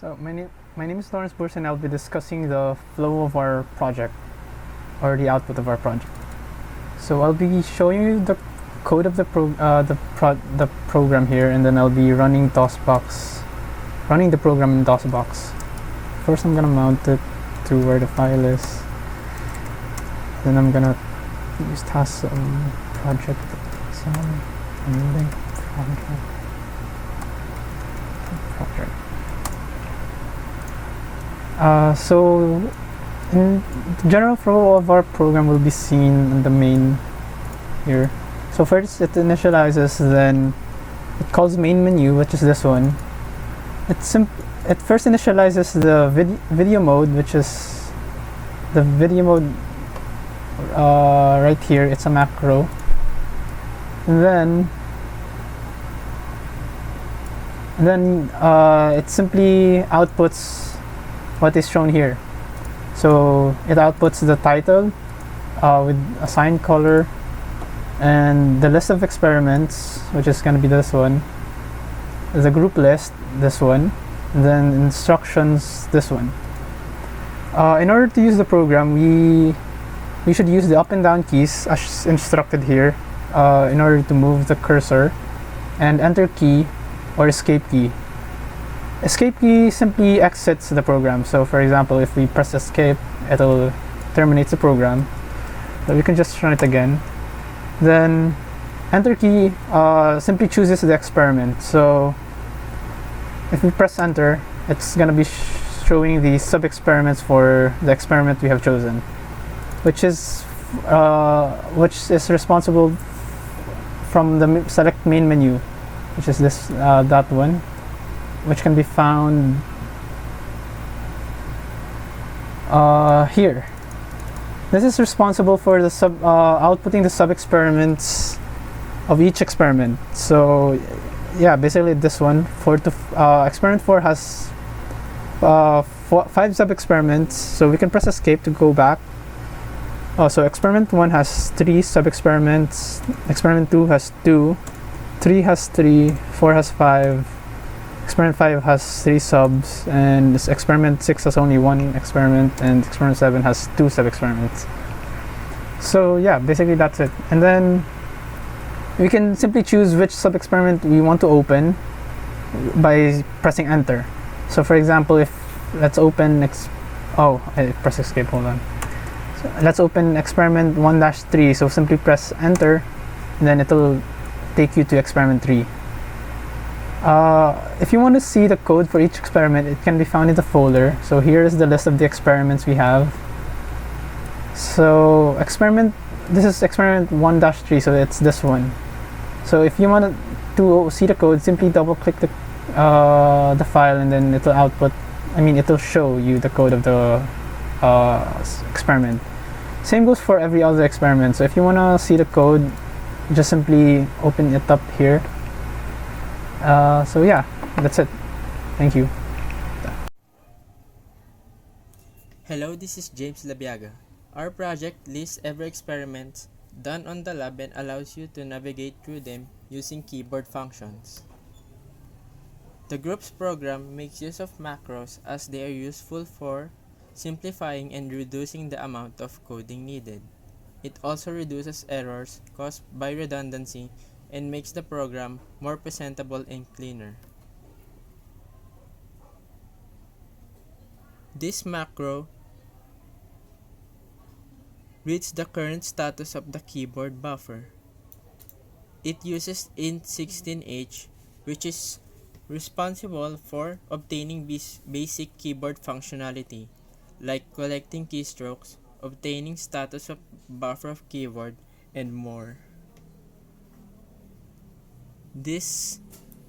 So my name is Lawrence Burse, and I'll be discussing the flow of our project, or the output of our project. So I'll be showing you the code of the program here, and then I'll be running the program in DOSBox. First, I'm gonna mount it to where the file is. Then I'm gonna use task project link project. So in the general flow of our program will be seen in the main here. So first it initializes, then it calls main menu, which is this one. It first initializes the video mode, which is the video mode right here. It's a macro. And then it simply outputs what is shown here. So it outputs the title with assigned color, and the list of experiments, which is going to be this one, the group list, this one, and then instructions, this one. In order to use the program, we should use the up and down keys as instructed here in order to move the cursor, and enter key or escape key. Escape key simply exits the program. So for example, if we press escape, it'll terminate the program. So we can just run it again. Then enter key simply chooses the experiment. So if we press enter, it's gonna be showing the sub-experiments for the experiment we have chosen, which is responsible from the select main menu, which is this that one, which can be found here. This is responsible for the outputting the sub-experiments of each experiment. So yeah, basically this one, experiment 4 has 5 sub-experiments, so we can press escape to go back. So experiment 1 has 3 sub-experiments, experiment 2 has 2, 3 has 3, 4 has 5, experiment 5 has 3 subs, and this experiment 6 has only 1 experiment, and experiment 7 has 2 sub-experiments. So yeah, basically that's it. And then we can simply choose which sub-experiment we want to open by pressing enter. So for example, if let's open I press escape, hold on. So let's open experiment 1-3, so simply press enter, and then it'll take you to experiment 3. If you want to see the code for each experiment, it can be found in the folder. So here is the list of the experiments we have. So this is experiment 1-3, so it's this one. So if you want to see the code, simply double click the file, and then it'll show you the code of the experiment. Same goes for every other experiment. So if you want to see the code, just simply open it up here. So yeah, that's it. Thank you. Hello, this is James Labiaga. Our project lists every experiment done on the lab and allows you to navigate through them using keyboard functions. The group's program makes use of macros as they are useful for simplifying and reducing the amount of coding needed. It also reduces errors caused by redundancy and makes the program more presentable and cleaner. This macro reads the current status of the keyboard buffer. It uses int16h, which is responsible for obtaining basic keyboard functionality, like collecting keystrokes, obtaining status of buffer of keyboard, and more. This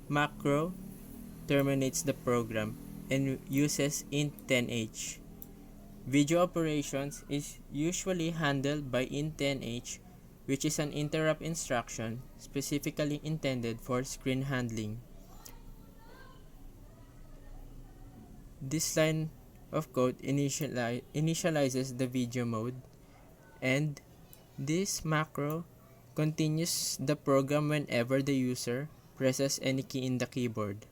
macro terminates the program and uses int10h. Video operations is usually handled by int10h, which is an interrupt instruction specifically intended for screen handling. This line of code initializes the video mode, and this macro continues the program whenever the user presses any key in the keyboard.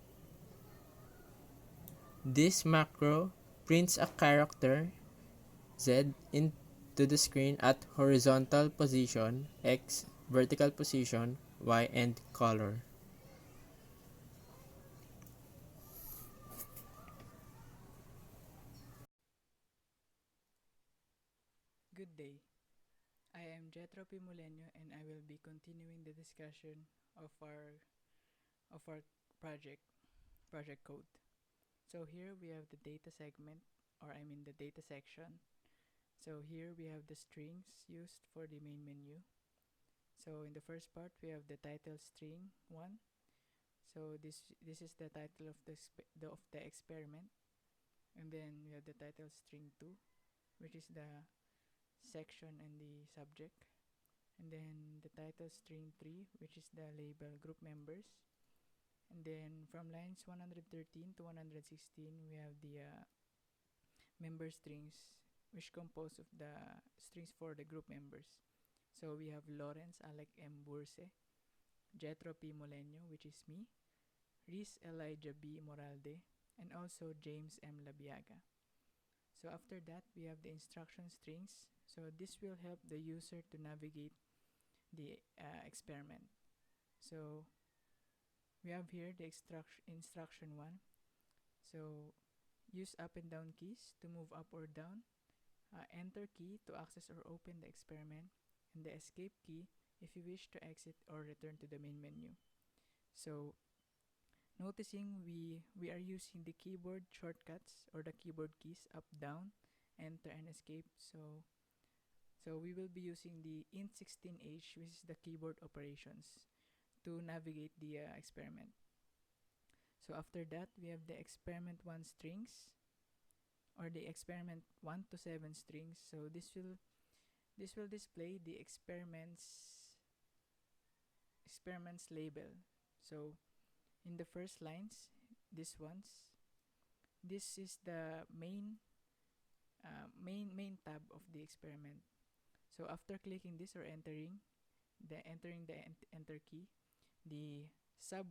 This macro prints a character Z into the screen at horizontal position, X vertical position, Y and color. Good day. I am Jetro P. Moleño and I will be continuing the discussion of our project project code. So here we have the data segment, or I mean the data section. So here we have the strings used for the main menu. So in the first part we have the title string 1. So this is the title of the experiment, and then we have the title string 2, which is the section and the subject, and then the title string 3, which is the label group members, and then from lines 113 to 116 we have the member strings, which compose of the strings for the group members. So we have Lawrence Alec M. Burse, Jetro P. Moleño, which is me, Riz Elijah B. Moralde, and also James M. Labiaga. So after that we have the instruction strings. So this will help the user to navigate the experiment. So we have here the instruction 1. So use up and down keys to move up or down, enter key to access or open the experiment, and the escape key if you wish to exit or return to the main menu. So noticing we are using the keyboard shortcuts or the keyboard keys up, down, enter, and escape. So we will be using the int16h, which is the keyboard operations, to navigate the experiment. So after that, we have the experiment 1 strings, or the experiment 1 to 7 strings. So this will display the experiments label. So in the first lines, this is the main tab of the experiment. So after clicking this or entering the enter key, the sub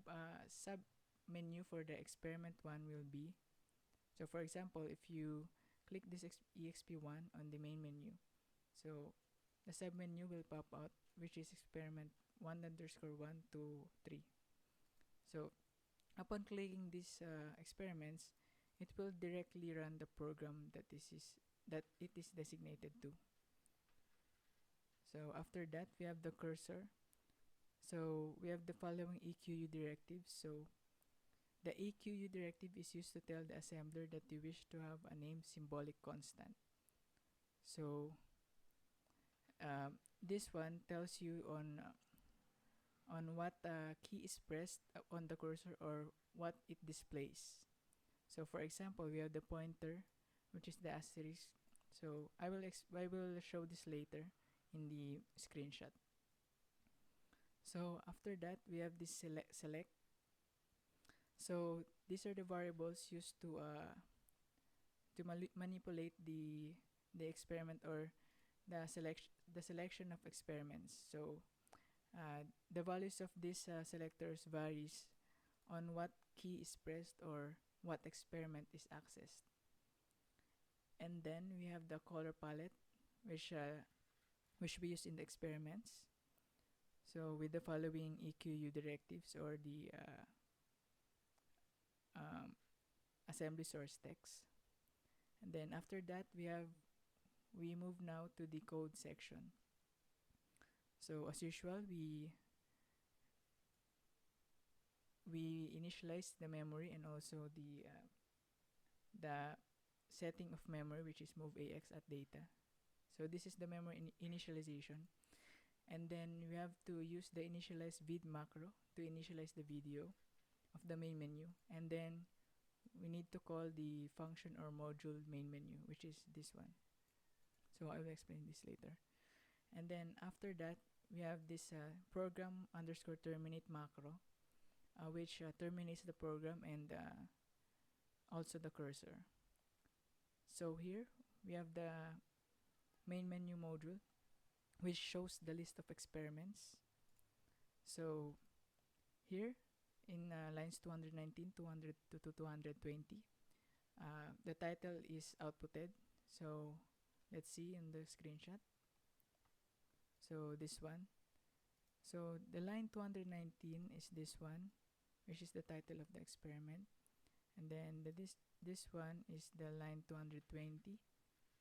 menu for the experiment 1 will be, so for example, if you click this exp1 on the main menu, so the sub menu will pop out, which is experiment 1 underscore 1 to 3. So upon clicking these experiments, it will directly run the program that it is designated to. So after that, we have the cursor. So we have the following EQU directives. So the EQU directive is used to tell the assembler that you wish to have a named symbolic constant. So this one tells you on what key is pressed on the cursor or what it displays. So for example, we have the pointer, which is the asterisk. So I will show this later in the screenshot. So after that, we have this select. So these are the variables used to manipulate the experiment, or the selection of experiments. So the values of these selectors varies on what key is pressed or what experiment is accessed. And then we have the color palette, which we use in the experiments. So with the following EQU directives, or the assembly source text. And then after that, we move now to the code section. So as usual, we initialize the memory and also the setting of memory, which is move AX at data. So this is the memory initialization. And then we have to use the initialize vid macro to initialize the video of the main menu. And then we need to call the function or module main menu, which is this one. So I will explain this later. And then after that, we have this program underscore terminate macro, which terminates the program and also the cursor. So here we have the main menu module, which shows the list of experiments. So here in lines 219 to 220, The title is outputted. So let's see in the screenshot. So this one. So the line 219 is this one, which is the title of the experiment. And then this one is the line 220,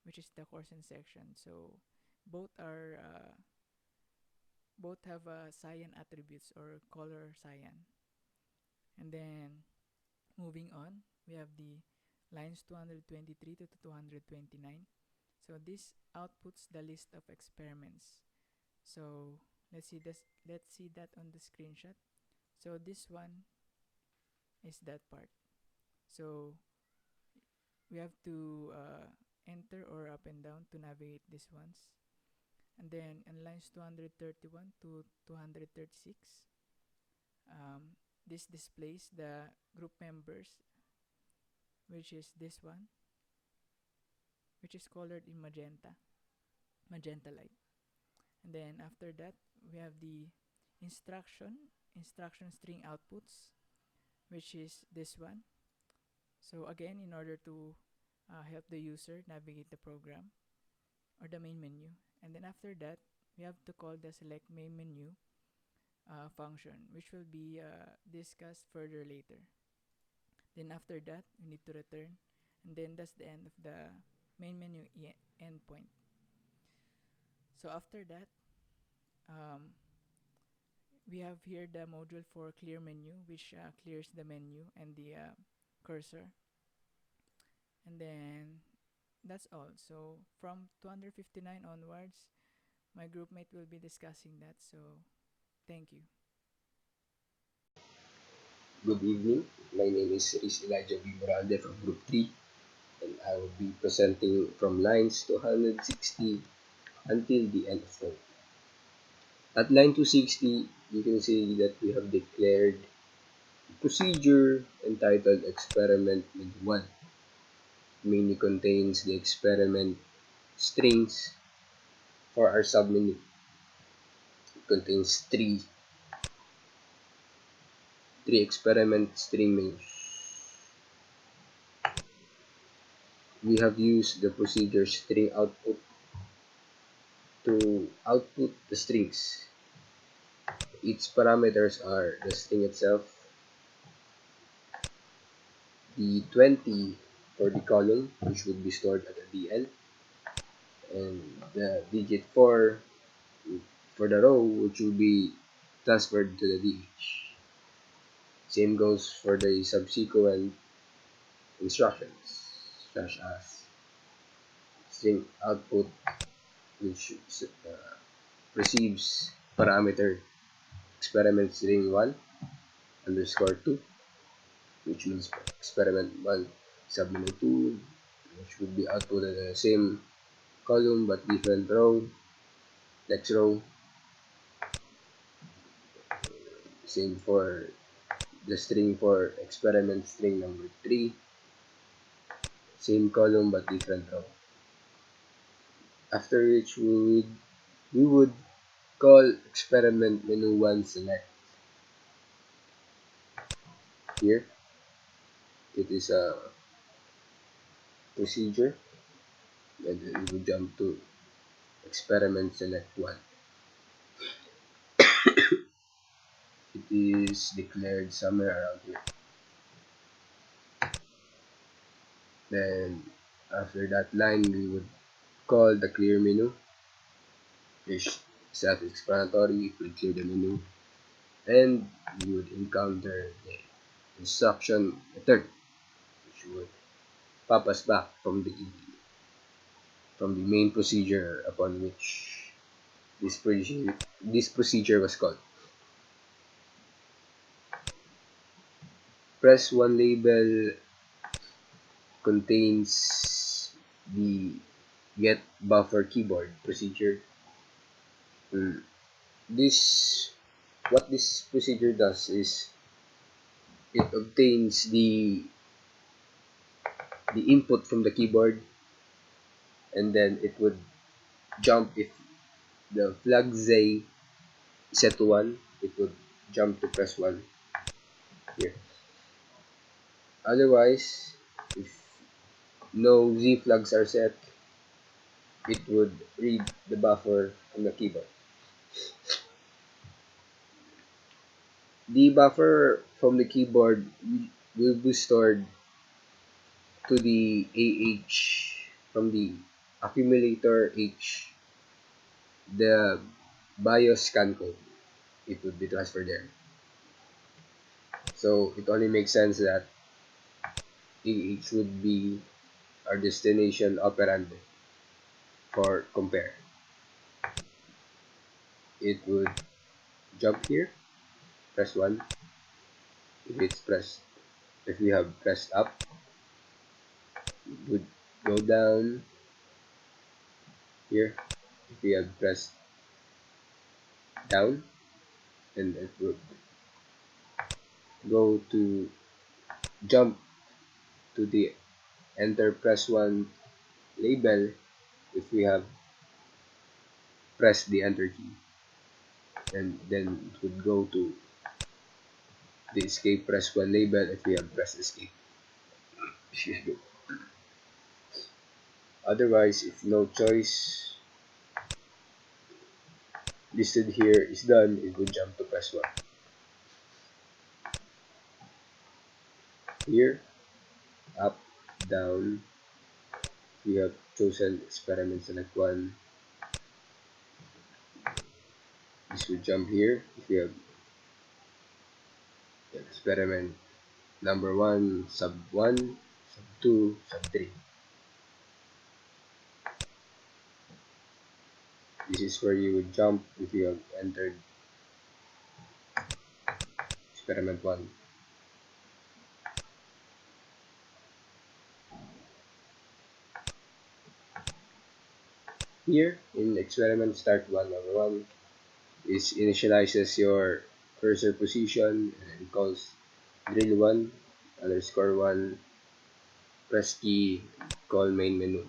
which is the course and section. So both are both have cyan attributes or color cyan. And then moving on, we have the lines 223 to 229. So this outputs the list of experiments. So let's see that on the screenshot. So this one is that part. So we have to enter or up and down to navigate these ones. And then in lines 231 to 236, this displays the group members, which is this one, which is colored in magenta light. And then after that, we have the instruction string outputs, which is this one. So again, in order to help the user navigate the program or the main menu. And then after that, we have to call the select main menu function, which will be discussed further later. Then after that, we need to return, and then that's the end of the main menu endpoint. So after that, we have here the module for clear menu, which clears the menu and the cursor. And then that's all. So from 259 onwards, my groupmate will be discussing that. So thank you. Good evening. My name is Elijah B. Moralde from Group 3, and I will be presenting from lines 260 until the end of code. At line 260, you can see that we have declared a procedure entitled experiment with 1. Mainly contains the experiment strings for our submenu. It contains three experiment string menus. We have used the procedure string output to output the strings. Its parameters are the string itself, the 20 for the column, which would be stored at a DL, and the digit 4 for the row, which will be transferred to the DH. Same goes for the subsequent instructions, such as string output, which receives parameter experiment string 1 underscore 2, which means experiment 1 submenu 2, which would be outputted in the same column but different row. Next row, same for the string for experiment string number 3, same column but different row. After which we would call experiment menu 1 select. Here, it is a procedure, and then we would jump to experiment select 1. It is declared somewhere around here. Then after that line, we would call the clear menu, which self-explanatory. If we clear the menu, and we would encounter the instruction return, which would pop us back from the main procedure upon which this procedure was called. Press 1 label contains the get buffer keyboard procedure. This what this procedure does is it obtains the input from the keyboard, and then it would jump. If the flag Z set to 1, it would jump to press 1 here. Otherwise, if no Z flags are set, it would read the buffer on the keyboard. The buffer from the keyboard will be stored to the AH from the accumulator H, the BIOS scan code. It would be transferred there. So it only makes sense that AH would be our destination operand for compare. It would jump here, press 1. If we have pressed up, it would go down here. If we have pressed down, and it would go to jump to the enter press 1 label if we have pressed the enter key, and then it would go to the escape press 1 label if we have pressed escape. Excuse me. Otherwise, if no choice listed here is done, it would jump to press 1. Here, up, down, we have chosen experiment select 1. This would jump here if we have experiment number 1, sub 1, sub 2, sub 3. This is where you would jump if you have entered experiment 1. Here in experiment start 1 number 1 is initializes your cursor position and calls drill 1 underscore 1 press key call main menu.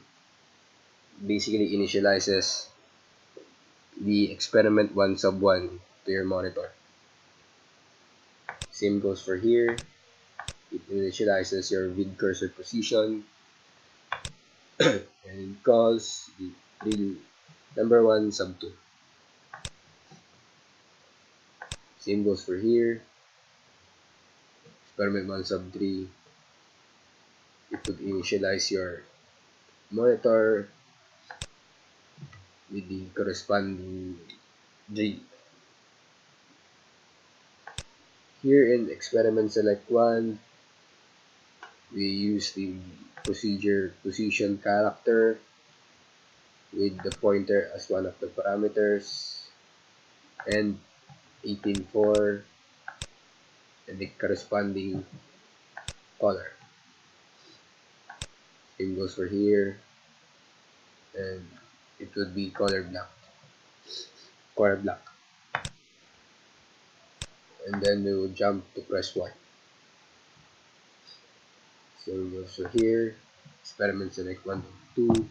Basically initializes the experiment 1 sub 1 to your monitor. Same goes for here. It initializes your vid cursor position and calls the drill number 1 sub 2. Same goes for here. Experiment 1 sub 3. It would initialize your monitor with the corresponding drill. Here in experiment select 1, we use the procedure position character with the pointer as one of the parameters and 18.4 and the corresponding color. Same goes for here, and it would be color black. And then we will jump to press 1. Same goes for here, experiment select 1 to 2.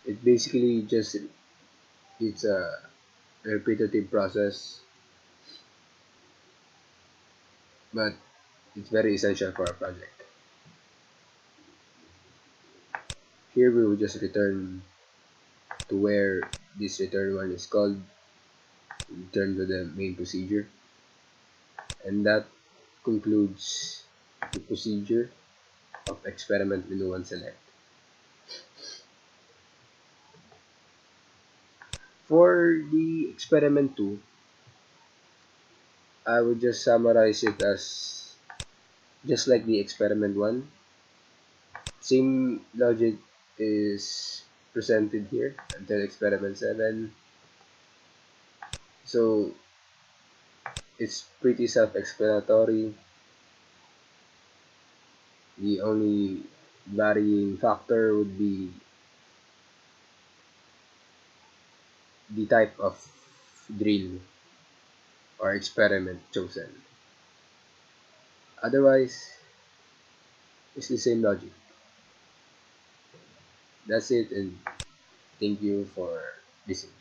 It basically just it's a repetitive process, but it's very essential for our project. Here we will just return to where this return one is called, return to the main procedure, and that concludes the procedure of experiment menu 1 select. For the experiment 2, I would just summarize it as just like the experiment 1. Same logic is presented here until experiment 7. So it's pretty self-explanatory. The only varying factor would be the type of drill or experiment chosen. Otherwise, it's the same logic. That's it, and thank you for listening.